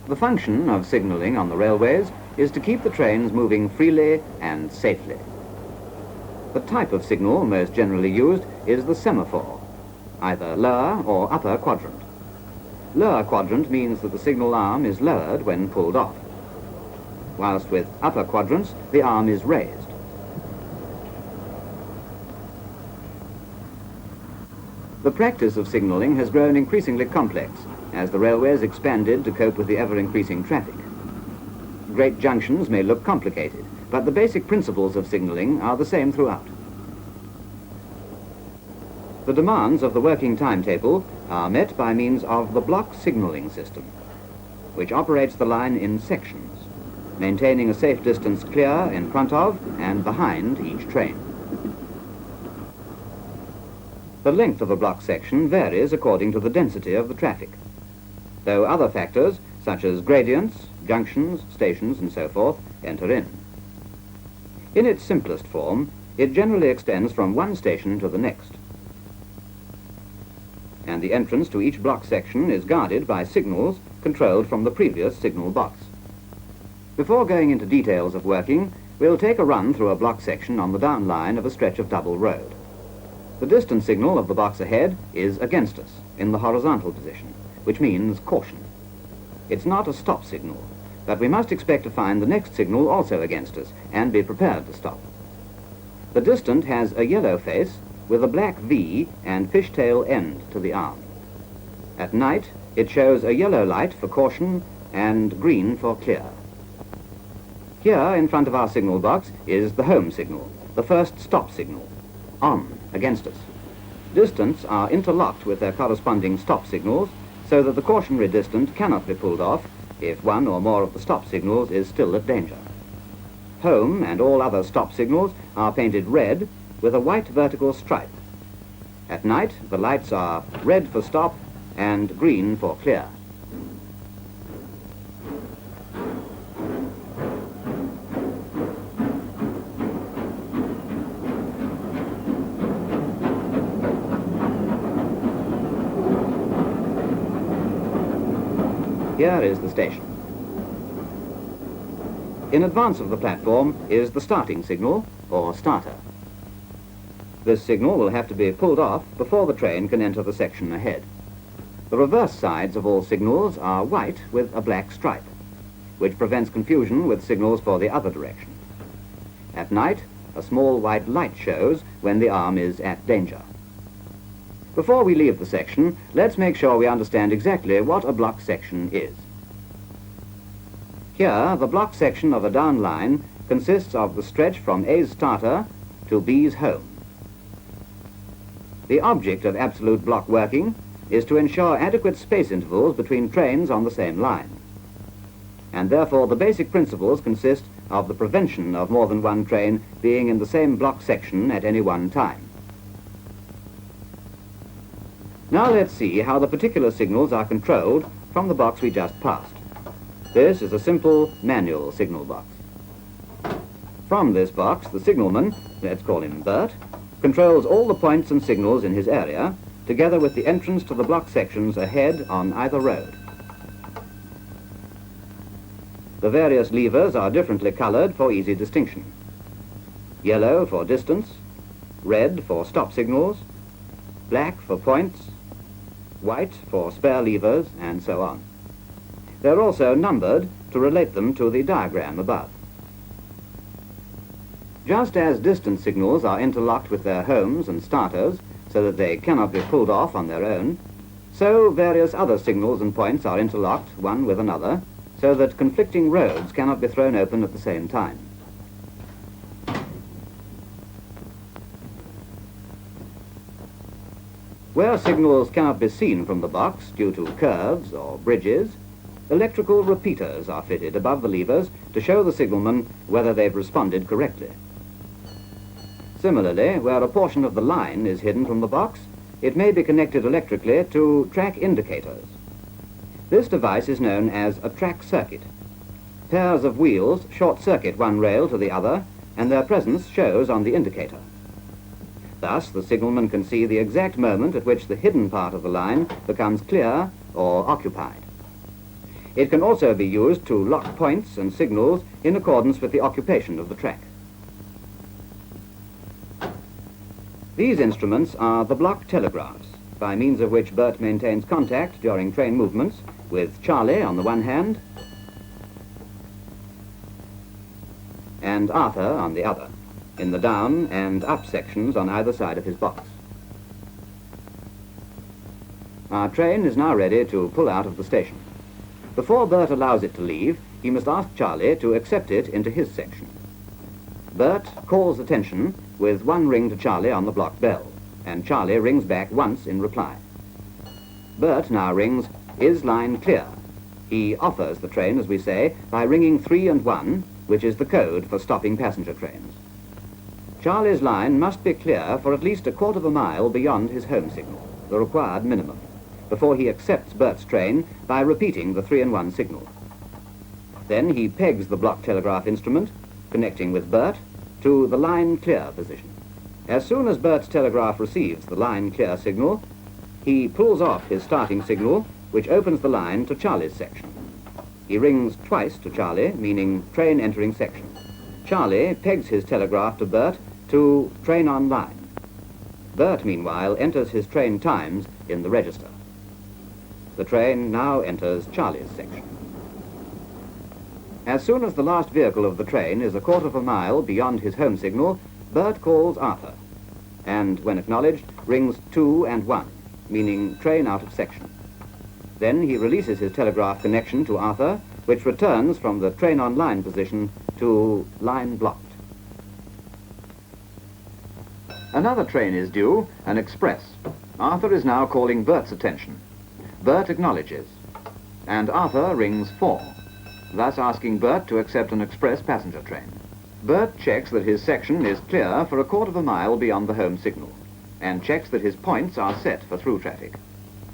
The function of signalling on the railways is to keep the trains moving freely and safely. The type of signal most generally used is the semaphore, either lower or upper quadrant. Lower quadrant means that the signal arm is lowered when pulled off, whilst with upper quadrants the arm is raised. The practice of signalling has grown increasingly complex as the railways expanded to cope with the ever-increasing traffic. Great junctions may look complicated, but the basic principles of signalling are the same throughout. The demands of the working timetable are met by means of the block signalling system, which operates the line in sections, maintaining a safe distance clear in front of and behind each train. The length of a block section varies according to the density of the traffic, though other factors, such as gradients, junctions, stations, and so forth, enter in. In its simplest form, it generally extends from one station to the next, and the entrance to each block section is guarded by signals controlled from the previous signal box. Before going into details of working, we'll take a run through a block section on the down line of a stretch of double road. The distance signal of the box ahead is against us, in the horizontal position, which means caution. It's not a stop signal, but we must expect to find the next signal also against us, and be prepared to stop. The distant has a yellow face with a black V and fishtail end to the arm. At night, it shows a yellow light for caution and green for clear. Here, in front of our signal box, is the home signal, the first stop signal, on, against us. Distants are interlocked with their corresponding stop signals, so that the cautionary distant cannot be pulled off if one or more of the stop signals is still at danger. Home and all other stop signals are painted red with a white vertical stripe. At night, the lights are red for stop and green for clear. Here is the station. In advance of the platform is the starting signal, or starter. This signal will have to be pulled off before the train can enter the section ahead. The reverse sides of all signals are white with a black stripe, which prevents confusion with signals for the other direction. At night, a small white light shows when the arm is at danger. Before we leave the section, let's make sure we understand exactly what a block section is. Here, the block section of a down line consists of the stretch from A's starter to B's home. The object of absolute block working is to ensure adequate space intervals between trains on the same line, and therefore the basic principles consist of the prevention of more than one train being in the same block section at any one time. Now let's see how the particular signals are controlled from the box we just passed. This is a simple manual signal box. From this box, the signalman, let's call him Bert, controls all the points and signals in his area, together with the entrance to the block sections ahead on either road. The various levers are differently colored for easy distinction. Yellow for distance, red for stop signals, black for points, white for spare levers, and so on. They're also numbered to relate them to the diagram above. Just as distance signals are interlocked with their homes and starters so that they cannot be pulled off on their own, so various other signals and points are interlocked one with another so that conflicting roads cannot be thrown open at the same time. Where signals cannot be seen from the box due to curves or bridges, electrical repeaters are fitted above the levers to show the signalman whether they've responded correctly. Similarly, where a portion of the line is hidden from the box, it may be connected electrically to track indicators. This device is known as a track circuit. Pairs of wheels short-circuit one rail to the other, and their presence shows on the indicator. Thus, the signalman can see the exact moment at which the hidden part of the line becomes clear or occupied. It can also be used to lock points and signals in accordance with the occupation of the track. These instruments are the block telegraphs, by means of which Bert maintains contact during train movements with Charlie on the one hand and Arthur on the other, in the down and up sections on either side of his box. Our train is now ready to pull out of the station. Before Bert allows it to leave, he must ask Charlie to accept it into his section. Bert calls attention with one ring to Charlie on the block bell, and Charlie rings back once in reply. Bert now rings, "Is line clear?" He offers the train, as we say, by ringing 3 and 1, which is the code for stopping passenger trains. Charlie's line must be clear for at least a quarter of a mile beyond his home signal, the required minimum, before he accepts Bert's train by repeating the 3 and 1 signal. Then he pegs the block telegraph instrument, connecting with Bert, to the line clear position. As soon as Bert's telegraph receives the line clear signal, he pulls off his starting signal, which opens the line to Charlie's section. He rings twice to Charlie, meaning train entering section. Charlie pegs his telegraph to Bert to train on line. Bert, meanwhile, enters his train times in the register. The train now enters Charlie's section. As soon as the last vehicle of the train is a quarter of a mile beyond his home signal, Bert calls Arthur, and, when acknowledged, rings 2 and 1, meaning train out of section. Then he releases his telegraph connection to Arthur, which returns from the train on line position to line blocked. Another train is due, an express. Arthur is now calling Bert's attention. Bert acknowledges, and Arthur rings 4, thus asking Bert to accept an express passenger train. Bert checks that his section is clear for a quarter of a mile beyond the home signal, and checks that his points are set for through traffic,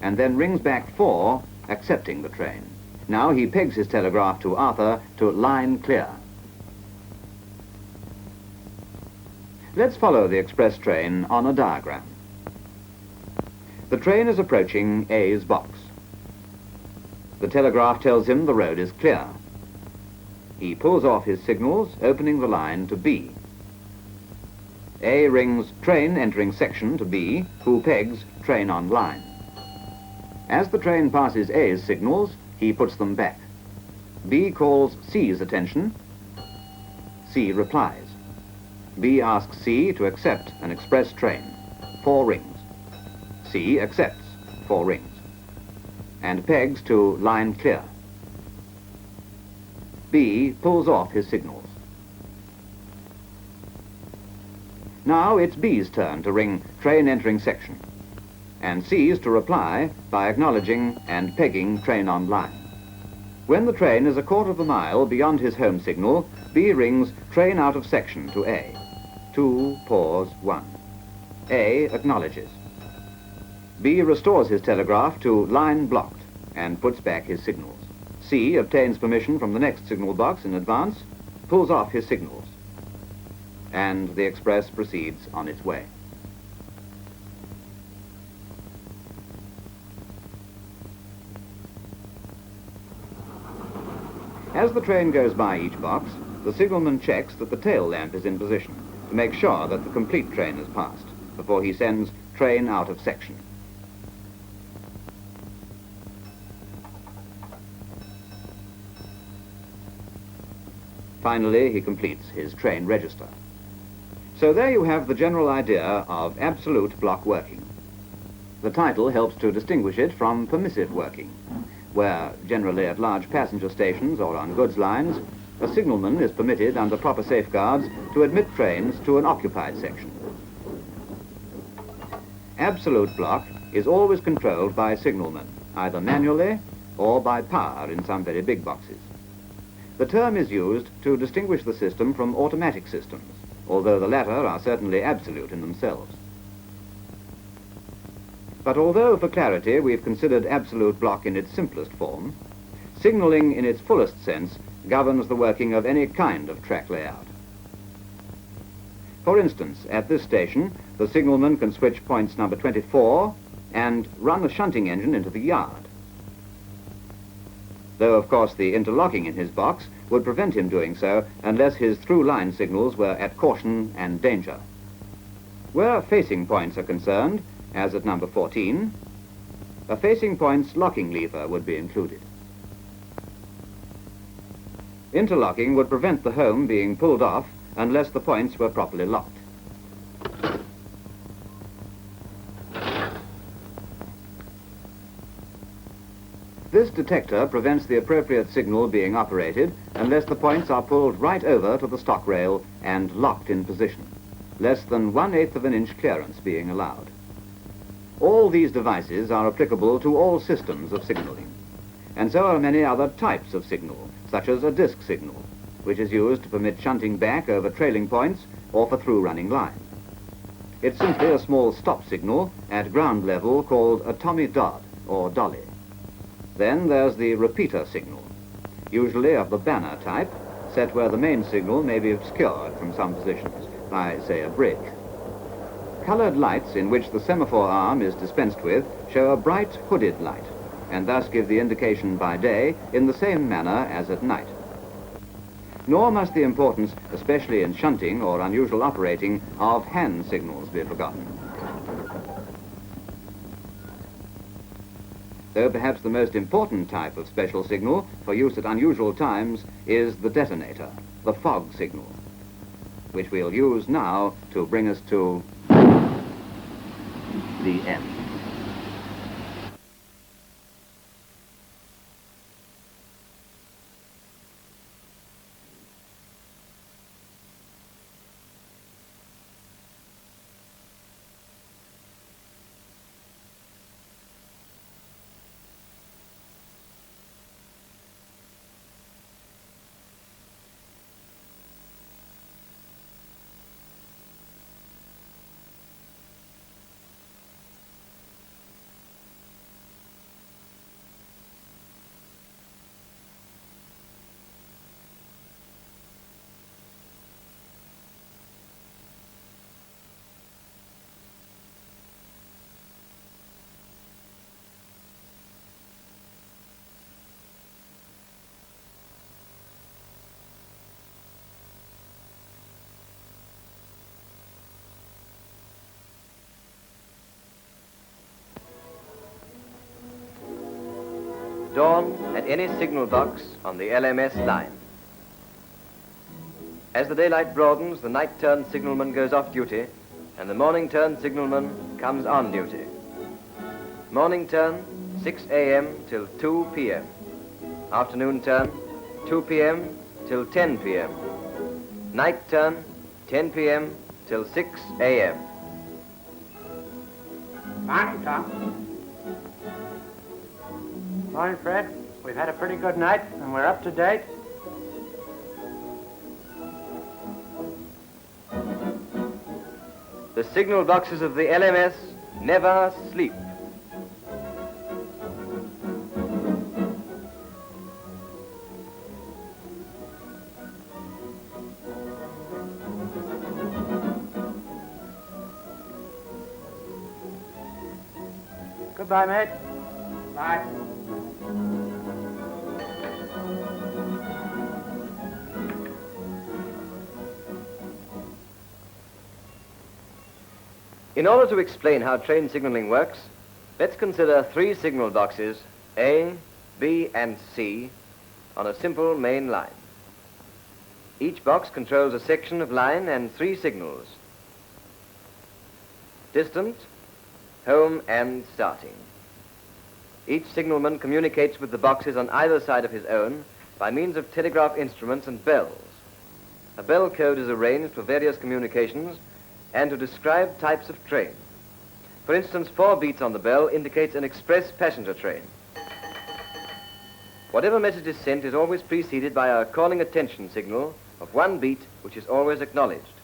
and then rings back 4, accepting the train. Now he pegs his telegraph to Arthur to line clear. Let's follow the express train on a diagram. The train is approaching A's box. The telegraph tells him the road is clear. He pulls off his signals, opening the line to B. A rings train entering section to B, who pegs train on line. As the train passes A's signals, he puts them back. B calls C's attention. C replies. B asks C to accept an express train. 4 rings. C accepts. 4 rings. And pegs to line clear. B pulls off his signals. Now it's B's turn to ring train entering section, and C's to reply by acknowledging and pegging train on line. When the train is a quarter of a mile beyond his home signal, B rings train out of section to A. 2, pause, 1. A acknowledges. B restores his telegraph to line blocked and puts back his signals. C obtains permission from the next signal box in advance, pulls off his signals, and the express proceeds on its way. As the train goes by each box, the signalman checks that the tail lamp is in position to make sure that the complete train has passed before he sends train out of section. Finally, he completes his train register. So there you have the general idea of absolute block working. The title helps to distinguish it from permissive working, where, generally at large passenger stations or on goods lines, a signalman is permitted under proper safeguards to admit trains to an occupied section. Absolute block is always controlled by signalmen, either manually or by power in some very big boxes. The term is used to distinguish the system from automatic systems, although the latter are certainly absolute in themselves. But although for clarity we've considered absolute block in its simplest form, signalling in its fullest sense governs the working of any kind of track layout. For instance, at this station, the signalman can switch points number 24 and run a shunting engine into the yard. though of course the interlocking in his box would prevent him doing so unless his through-line signals were at caution and danger. Where facing points are concerned, as at number 14, a facing points locking lever would be included. Interlocking would prevent the home being pulled off unless the points were properly locked. This detector prevents the appropriate signal being operated unless the points are pulled right over to the stock rail and locked in position, less than 1/8 of an inch clearance being allowed. All these devices are applicable to all systems of signaling, and so are many other types of signal, such as a disc signal, which is used to permit shunting back over trailing points or for through-running line. It's simply a small stop signal at ground level called a Tommy Dodd or dolly. Then there's the repeater signal, usually of the banner type, set where the main signal may be obscured from some positions by, say, a brick. Colored lights in which the semaphore arm is dispensed with show a bright hooded light, and thus give the indication by day in the same manner as at night. Nor must the importance, especially in shunting or unusual operating, of hand signals be forgotten. Though perhaps the most important type of special signal for use at unusual times is the detonator, the fog signal, which we'll use now to bring us to the end. Dawn at any signal box on the LMS line. As the daylight broadens, the night-turn signalman goes off duty, and the morning-turn signalman comes on duty. Morning turn, 6 a.m. till 2 p.m. Afternoon turn, 2 p.m. till 10 p.m. Night turn, 10 p.m. till 6 a.m. Morning, Tom. Morning, Fred. We've had a pretty good night, and we're up to date. The signal boxes of the LMS never sleep. Goodbye, mate. Bye. In order to explain how train signaling works, let's consider three signal boxes, A, B, and C, on a simple main line. Each box controls a section of line and three signals: distant, home, and starting. Each signalman communicates with the boxes on either side of his own by means of telegraph instruments and bells. A bell code is arranged for various communications and to describe types of train. For instance, 4 beats on the bell indicates an express passenger train. Whatever message is sent is always preceded by a calling attention signal of 1 beat, which is always acknowledged.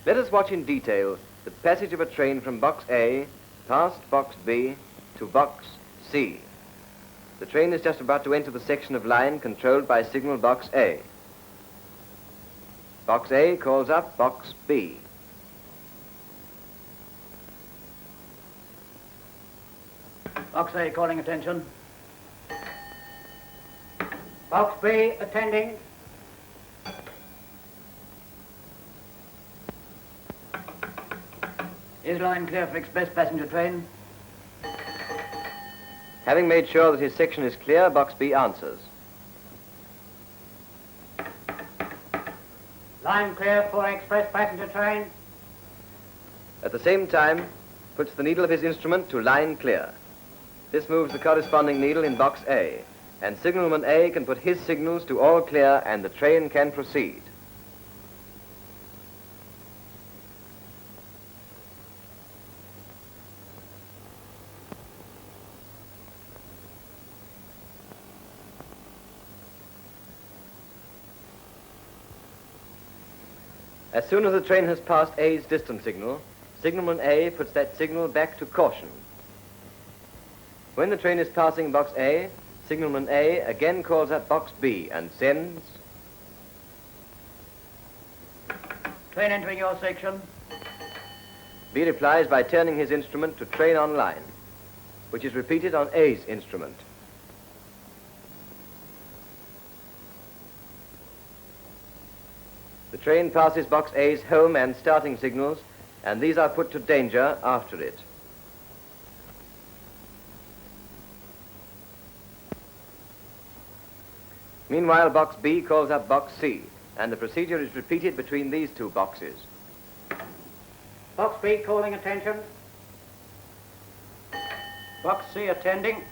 Let us watch in detail the passage of a train from box A past box B to box C. The train is just about to enter the section of line controlled by signal box A. Box A calls up box B. Box A calling attention. Box B attending. Is line clear for express passenger train? Having made sure that his section is clear, Box B answers. Line clear for express passenger train. At the same time, puts the needle of his instrument to line clear. This moves the corresponding needle in Box A, and signalman A can put his signals to all clear and the train can proceed. As soon as the train has passed A's distance signal, signalman A puts that signal back to caution. When the train is passing Box A, signalman A again calls up Box B and sends. Train entering your section. B replies by turning his instrument to train on line, which is repeated on A's instrument. The train passes Box A's home and starting signals, and these are put to danger after it. Meanwhile, Box B calls up Box C, and the procedure is repeated between these two boxes. Box B calling attention. Box C attending.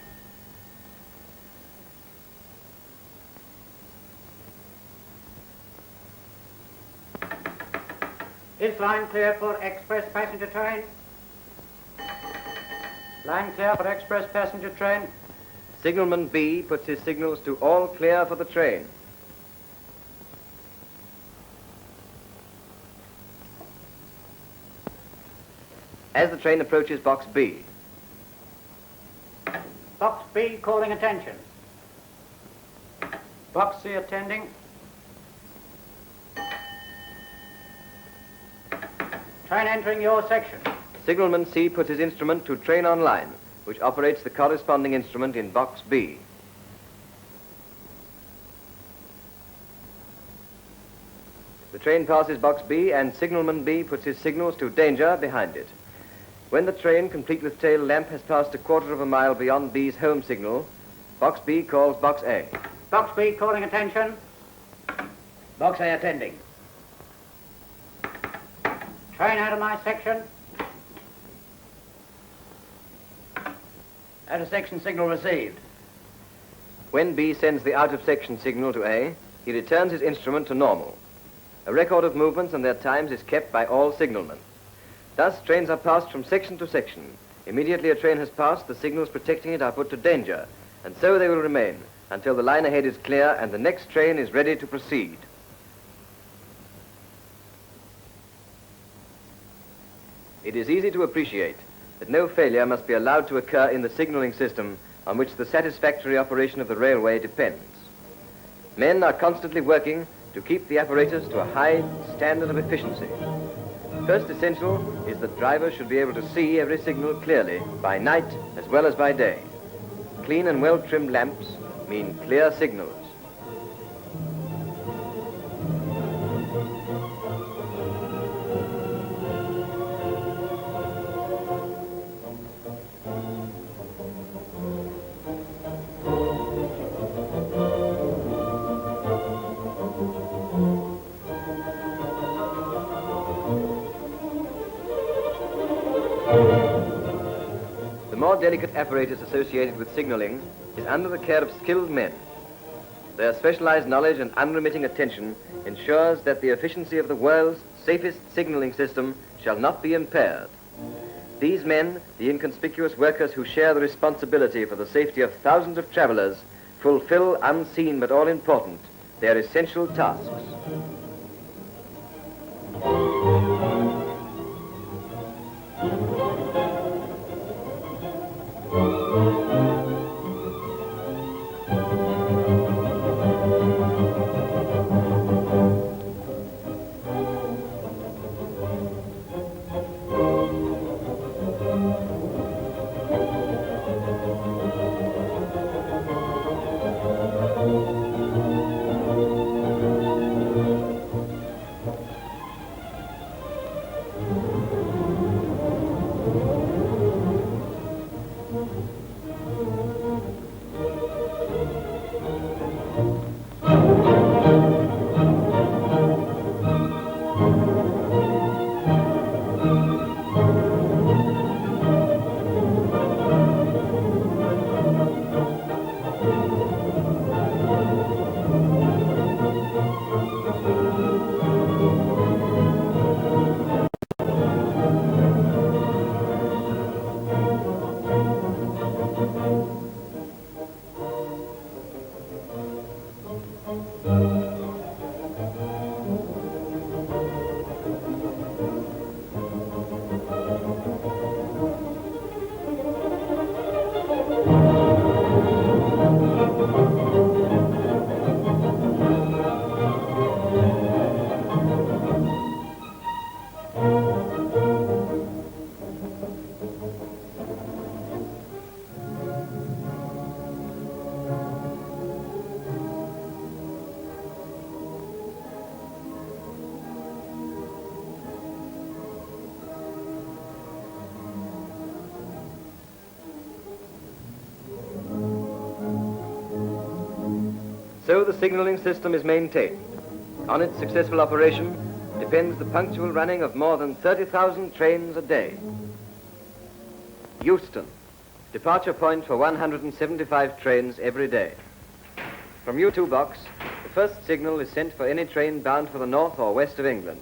Is line clear for express passenger train? Line clear for express passenger train. Signalman B puts his signals to all clear for the train. As the train approaches Box B, Box B calling attention. Box C attending. Train entering your section. signalman C puts his instrument to train on line, which operates the corresponding instrument in Box B. The train passes Box B and signalman B puts his signals to danger behind it. When the train, complete with tail lamp, has passed a quarter of a mile beyond B's home signal, Box B calls Box A. Box B calling attention. Box A attending. Train out of my section. Out of section signal received. When B sends the out-of-section signal to A, he returns his instrument to normal. A record of movements and their times is kept by all signalmen. Thus, trains are passed from section to section. Immediately a train has passed, the signals protecting it are put to danger, and so they will remain until the line ahead is clear and the next train is ready to proceed. It is easy to appreciate that no failure must be allowed to occur in the signaling system on which the satisfactory operation of the railway depends. Men are constantly working to keep the apparatus to a high standard of efficiency. First essential is that drivers should be able to see every signal clearly by night as well as by day. Clean and well-trimmed lamps mean clear signals. The more delicate apparatus associated with signaling is under the care of skilled men. Their specialized knowledge and unremitting attention ensures that the efficiency of the world's safest signaling system shall not be impaired. These men, the inconspicuous workers who share the responsibility for the safety of thousands of travelers, fulfill, unseen but all important, their essential tasks. So the signaling system is maintained. On its successful operation depends the punctual running of more than 30,000 trains a day. Euston, departure point for 175 trains every day. From U2 box, the first signal is sent for any train bound for the north or west of England.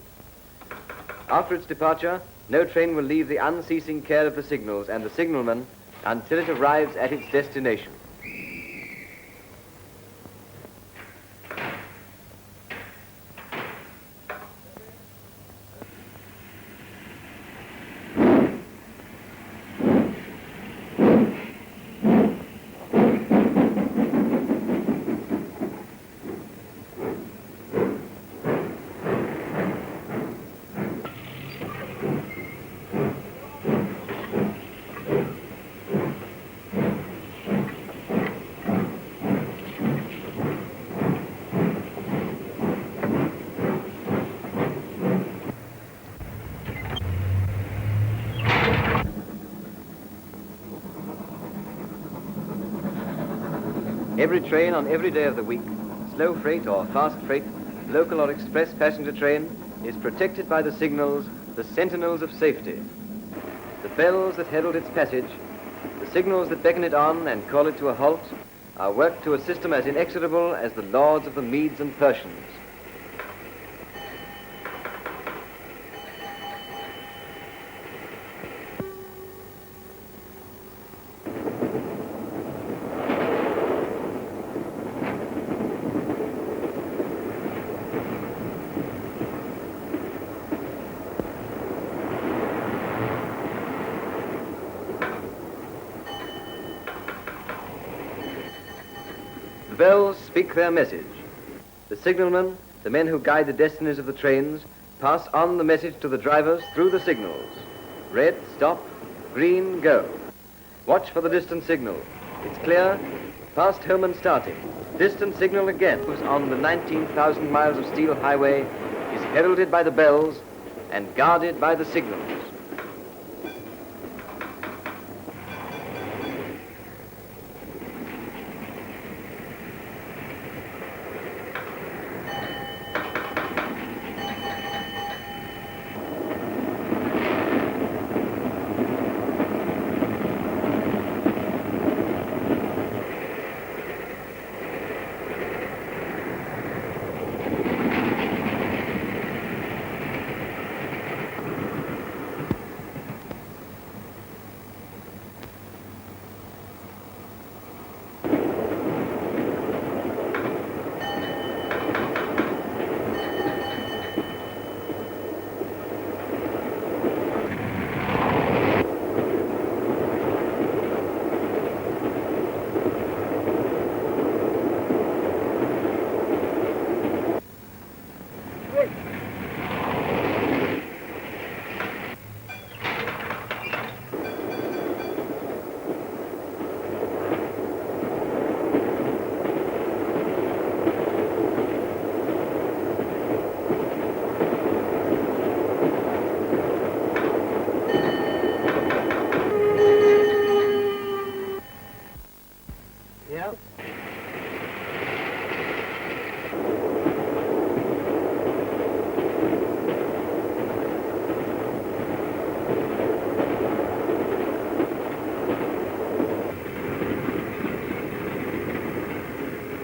After its departure, no train will leave the unceasing care of the signals and the signalman until it arrives at its destination. Every train on every day of the week, slow freight or fast freight, local or express passenger train, is protected by the signals, the sentinels of safety. The bells that herald its passage, the signals that beckon it on and call it to a halt, are worked to a system as inexorable as the lords of the Medes and Persians. The bells speak their message. The signalmen, the men who guide the destinies of the trains, pass on the message to the drivers through the signals. Red, stop. Green, go. Watch for the distant signal. It's clear. Past home and starting. Distant signal again. On the 19,000 miles of steel highway is heralded by the bells and guarded by the signals.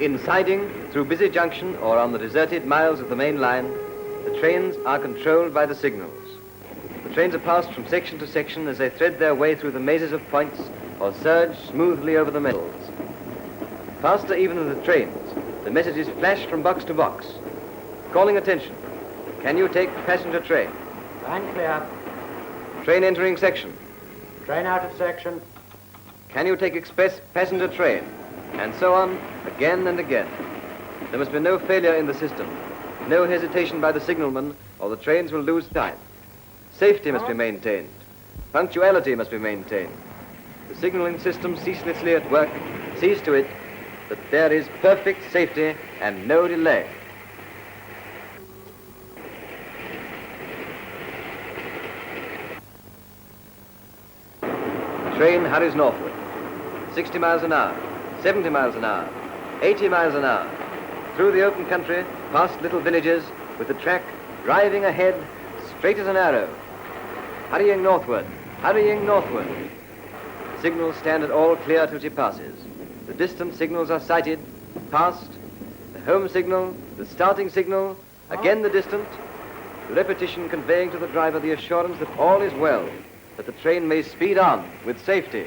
In siding, through busy junction, or on the deserted miles of the main line, the trains are controlled by the signals. The trains are passed from section to section as they thread their way through the mazes of points or surge smoothly over the metals. Faster even than the trains, the messages flash from box to box. Calling attention. Can you take passenger train? Line clear. Train entering section. Train out of section. Can you take express passenger train? And so on, again and again. There must be no failure in the system, no hesitation by the signalman, or the trains will lose time. Safety must be maintained. Punctuality must be maintained. The signaling system ceaselessly at work sees to it that there is perfect safety and no delay. The train hurries northward. 60 miles an hour. 70 miles an hour, 80 miles an hour, through the open country, past little villages, with the track driving ahead, straight as an arrow. Hurrying northward, hurrying northward. Signals stand at all clear till she passes. The distant signals are sighted, passed, the home signal, the starting signal, again the distant, the repetition conveying to the driver the assurance that all is well, that the train may speed on with safety.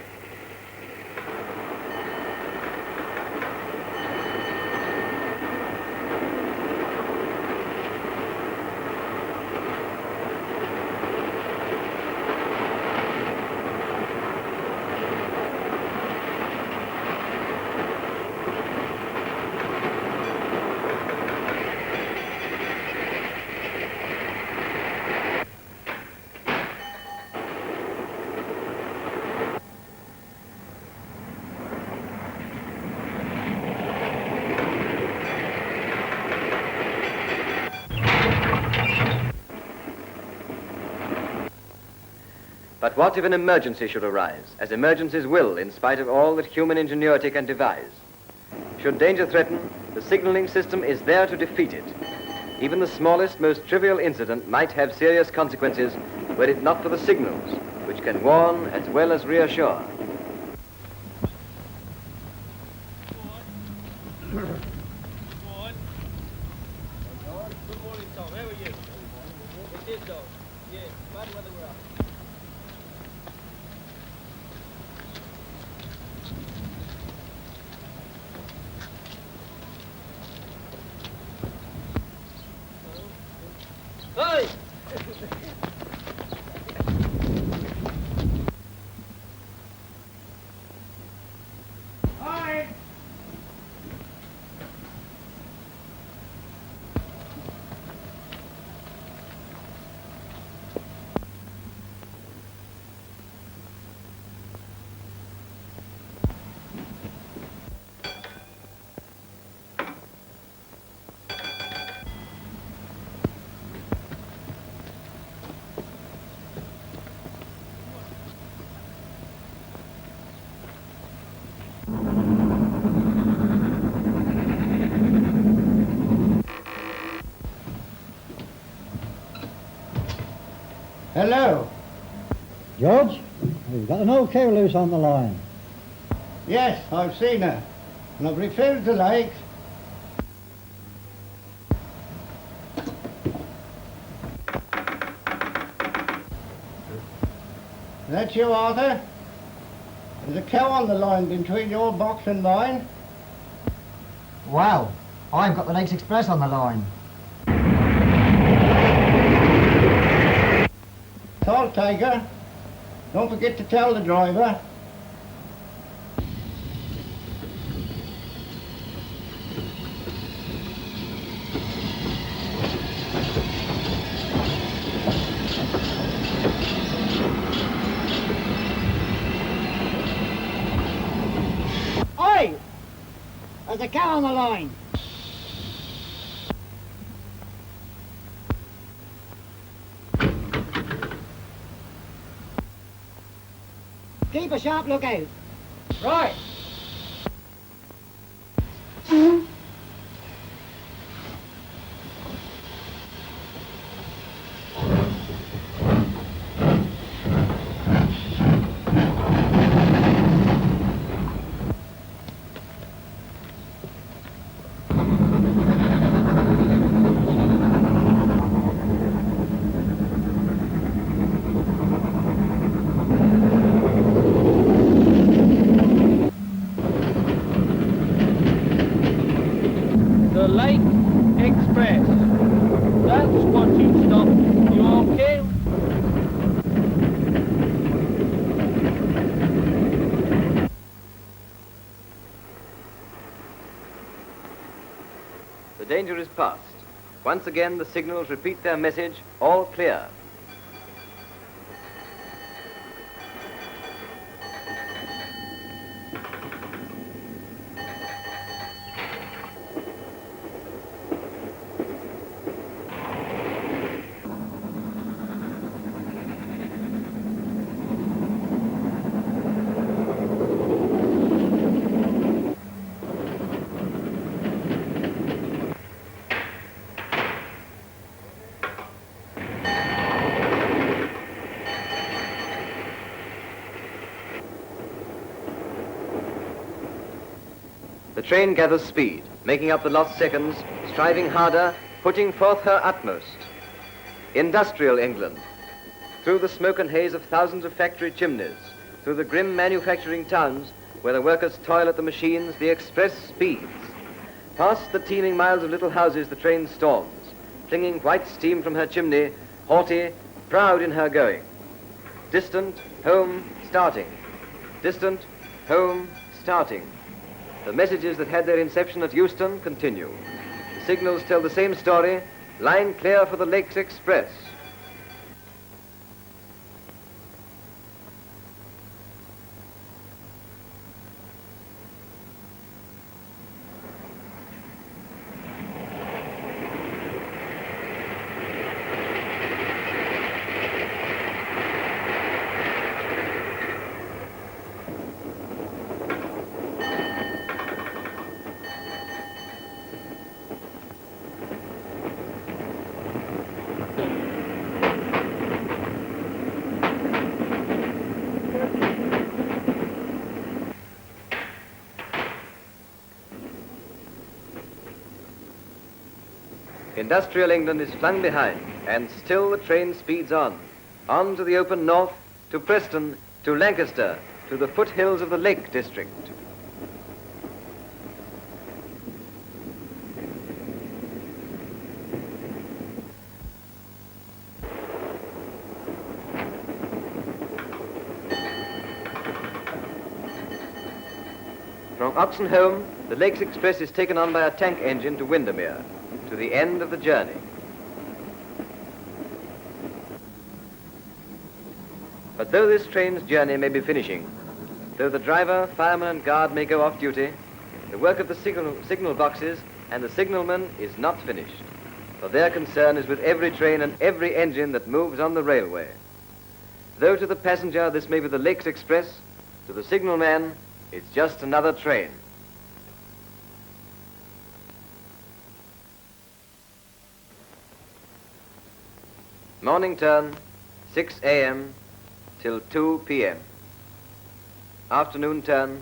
But what if an emergency should arise, as emergencies will, in spite of all that human ingenuity can devise? Should danger threaten, the signaling system is there to defeat it. Even the smallest, most trivial incident might have serious consequences were it not for the signals, which can warn as well as reassure. Hello. George, we've got an old cow loose on the line. Yes, I've seen her. And I've refilled the legs. That's you, Arthur? There's a cow on the line between your box and mine. Wow, I've got the Lakes Express on the line. I'll take her. Don't forget to tell the driver. Oi! There's a cow on the line. Keep a sharp lookout. Right. The Lake Express. That's what you stopped. You okay? The danger is past. Once again, the signals repeat their message, all clear. The train gathers speed, making up the lost seconds, striving harder, putting forth her utmost. Industrial England, through the smoke and haze of thousands of factory chimneys, through the grim manufacturing towns where the workers toil at the machines, the express speeds. Past the teeming miles of little houses the train storms, flinging white steam from her chimney, haughty, proud in her going. Distant, home, starting. Distant, home, starting. The messages that had their inception at Euston continue. The signals tell the same story, line clear for the Lakes Express. Industrial England is flung behind, and still the train speeds on. On to the open north, to Preston, to Lancaster, to the foothills of the Lake District. From Oxenholme, the Lakes Express is taken on by a tank engine to Windermere, to the end of the journey. But though this train's journey may be finishing, though the driver, fireman and guard may go off duty, the work of the signal boxes and the signalman is not finished, for their concern is with every train and every engine that moves on the railway. Though to the passenger this may be the Lakes Express, to the signalman it's just another train. Morning turn, 6 a.m. till 2 p.m. Afternoon turn,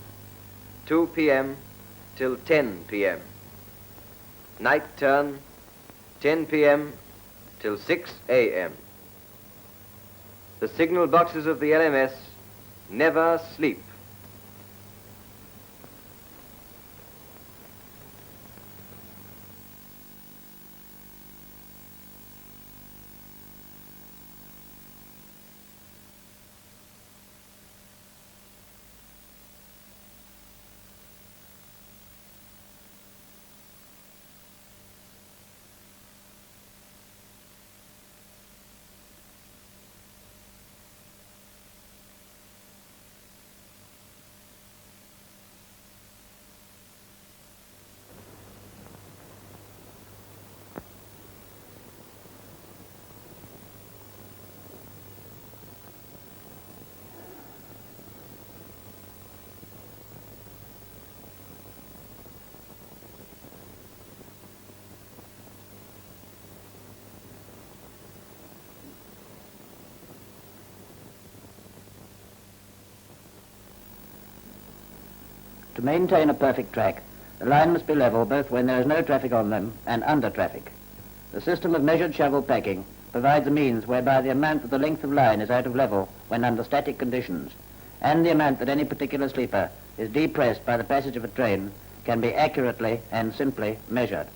2 p.m. till 10 p.m. Night turn, 10 p.m. till 6 a.m. The signal boxes of the LMS never sleep. To maintain a perfect track, the line must be level both when there is no traffic on them and under traffic. The system of measured shovel packing provides a means whereby the amount of the length of line is out of level when under static conditions, and the amount that any particular sleeper is depressed by the passage of a train can be accurately and simply measured.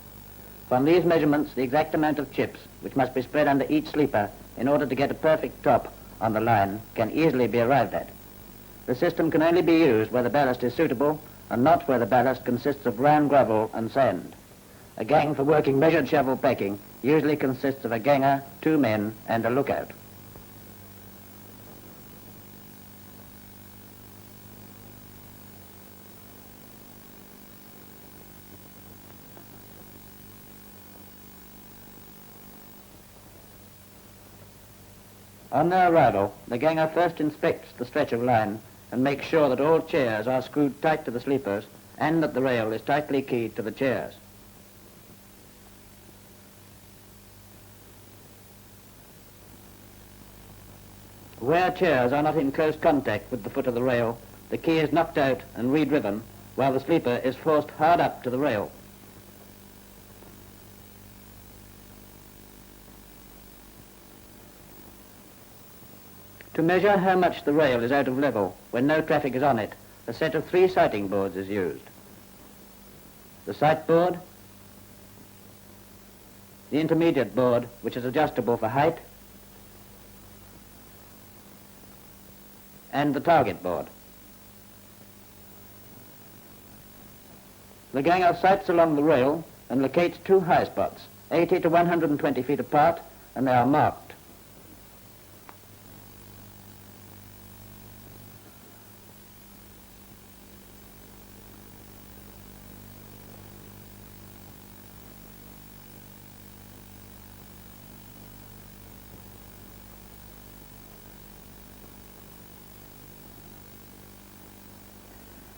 From these measurements, the exact amount of chips which must be spread under each sleeper in order to get a perfect top on the line can easily be arrived at. The system can only be used where the ballast is suitable and not where the ballast consists of brown gravel and sand. A gang for working measured shovel packing usually consists of a ganger, 2 men, and a lookout. On their arrival, the ganger first inspects the stretch of line and makes sure that all chairs are screwed tight to the sleepers and that the rail is tightly keyed to the chairs. Where chairs are not in close contact with the foot of the rail, the key is knocked out and redriven while the sleeper is forced hard up to the rail. To measure how much the rail is out of level when no traffic is on it, a set of 3 sighting boards is used. The sight board, the intermediate board, which is adjustable for height, and the target board. The ganger sights along the rail and locates 2 high spots, 80 to 120 feet apart, and they are marked.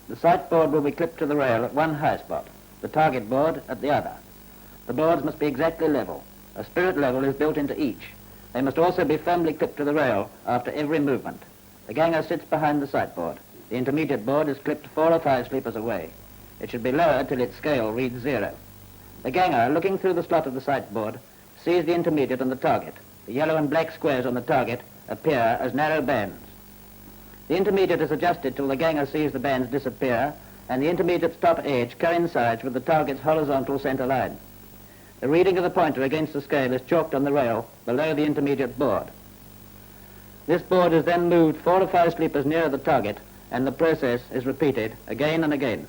The sight board will be clipped to the rail at one high spot, the target board at the other. The boards must be exactly level. A spirit level is built into each. They must also be firmly clipped to the rail after every movement. The ganger sits behind the sight board. The intermediate board is clipped 4 or 5 sleepers away. It should be lowered till its scale reads 0. The ganger, looking through the slot of the sight board, sees the intermediate and the target. The yellow and black squares on the target appear as narrow bands. The intermediate is adjusted till the ganger sees the bands disappear, and the intermediate's top edge coincides with the target's horizontal center line. The reading of the pointer against the scale is chalked on the rail below the intermediate board. This board is then moved 4 or 5 sleepers nearer the target, and the process is repeated again and again.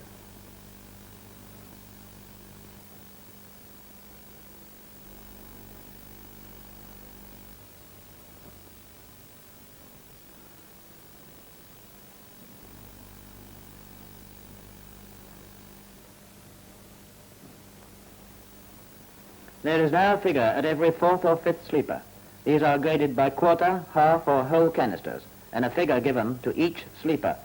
There is now a figure at every 4th or 5th sleeper. These are graded by quarter, half or whole canisters, and a figure given to each sleeper.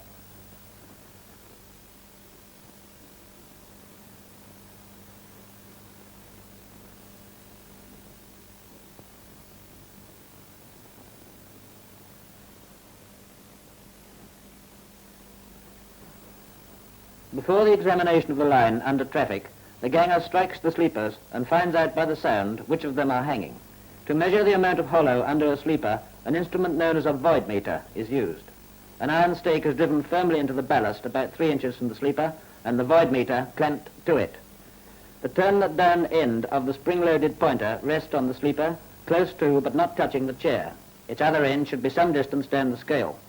Before the examination of the line under traffic, the ganger strikes the sleepers and finds out by the sound which of them are hanging. To measure the amount of hollow under a sleeper, an instrument known as a void meter is used. An iron stake is driven firmly into the ballast about 3 inches from the sleeper, and the void meter clamped to it. The turned down end of the spring-loaded pointer rests on the sleeper, close to but not touching the chair. Its other end should be some distance down the scale.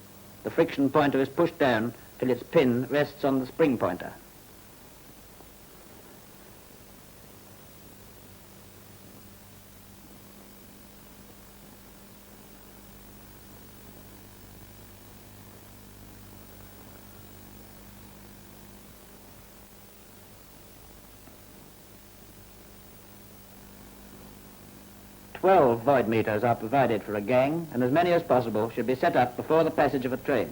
The friction pointer is pushed down till its pin rests on the spring pointer. Twelve void meters are provided for a gang, and as many as possible should be set up before the passage of a train.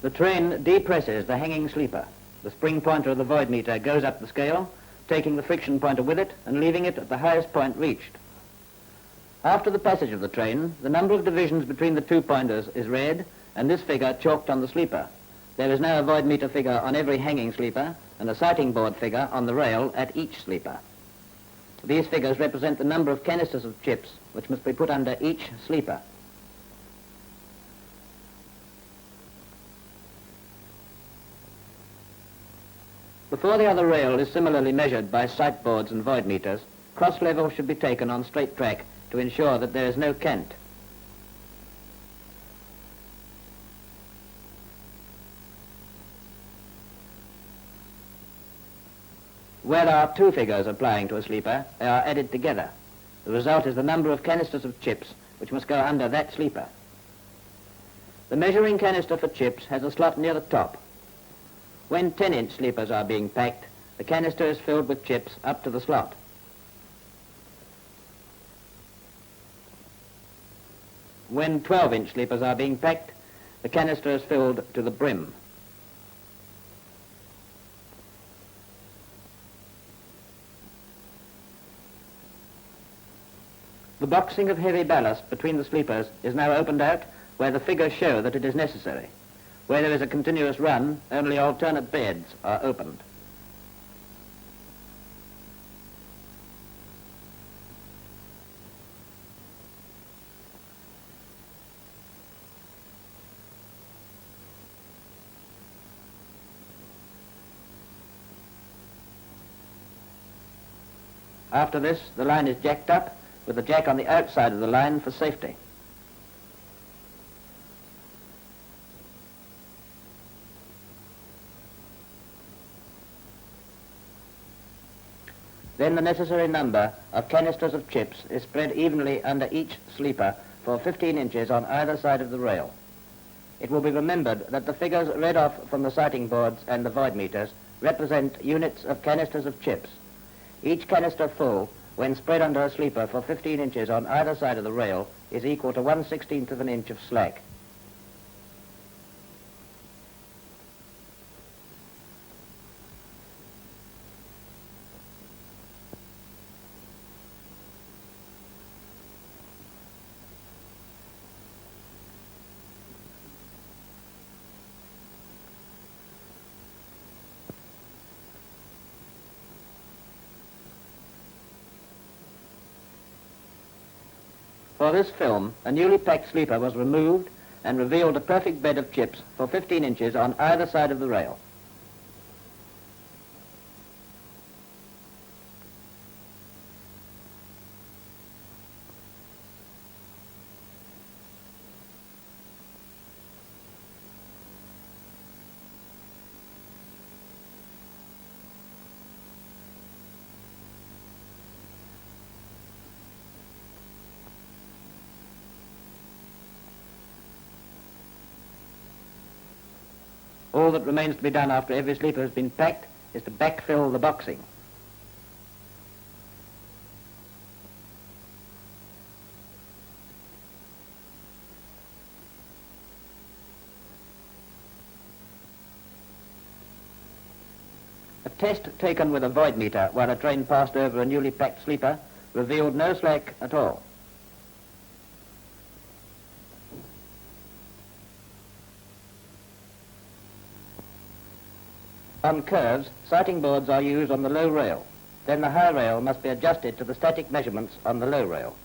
The train depresses the hanging sleeper. The spring pointer of the void meter goes up the scale, taking the friction pointer with it and leaving it at the highest point reached. After the passage of the train, the number of divisions between the 2 pointers is read, and this figure chalked on the sleeper. There is now a void meter figure on every hanging sleeper and a sighting board figure on the rail at each sleeper. These figures represent the number of canisters of chips which must be put under each sleeper. Before the other rail is similarly measured by sight boards and void meters, cross level should be taken on straight track to ensure that there is no cant. Where there are 2 figures applying to a sleeper, they are added together. The result is the number of canisters of chips which must go under that sleeper. The measuring canister for chips has a slot near the top. When 10-inch sleepers are being packed, the canister is filled with chips up to the slot. When 12-inch sleepers are being packed, the canister is filled to the brim. The boxing of heavy ballast between the sleepers is now opened out where the figures show that it is necessary. Where there is a continuous run, only alternate beds are opened. After this, the line is jacked up with the jack on the outside of the line for safety. Then the necessary number of canisters of chips is spread evenly under each sleeper for 15 inches on either side of the rail. It will be remembered that the figures read off from the sighting boards and the void meters represent units of canisters of chips. Each canister full, when spread under a sleeper for 15 inches on either side of the rail, is equal to 1/16 of an inch of slack. For this film, a newly packed sleeper was removed and revealed a perfect bed of chips for 15 inches on either side of the rail. All that remains to be done after every sleeper has been packed is to backfill the boxing. A test taken with a void meter while a train passed over a newly packed sleeper revealed no slack at all. On curves, sighting boards are used on the low rail. Then the high rail must be adjusted to the static measurements on the low rail.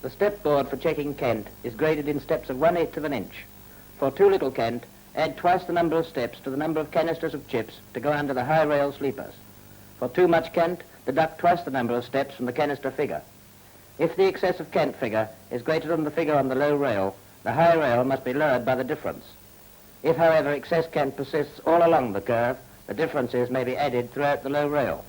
The step board for checking cant is graded in steps of 1/8 of an inch. For too little cant, add twice the number of steps to the number of canisters of chips to go under the high rail sleepers. For too much cant, deduct twice the number of steps from the canister figure. If the excess of cant figure is greater than the figure on the low rail, the high rail must be lowered by the difference. If, however, excess cant persists all along the curve, the differences may be added throughout the low rail.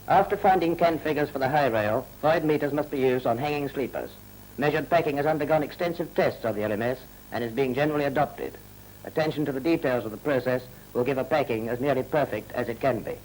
After finding cant figures for the high rail, void meters must be used on hanging sleepers. Measured packing has undergone extensive tests of the LMS and is being generally adopted. Attention to the details of the process will give a packing as nearly perfect as it can be.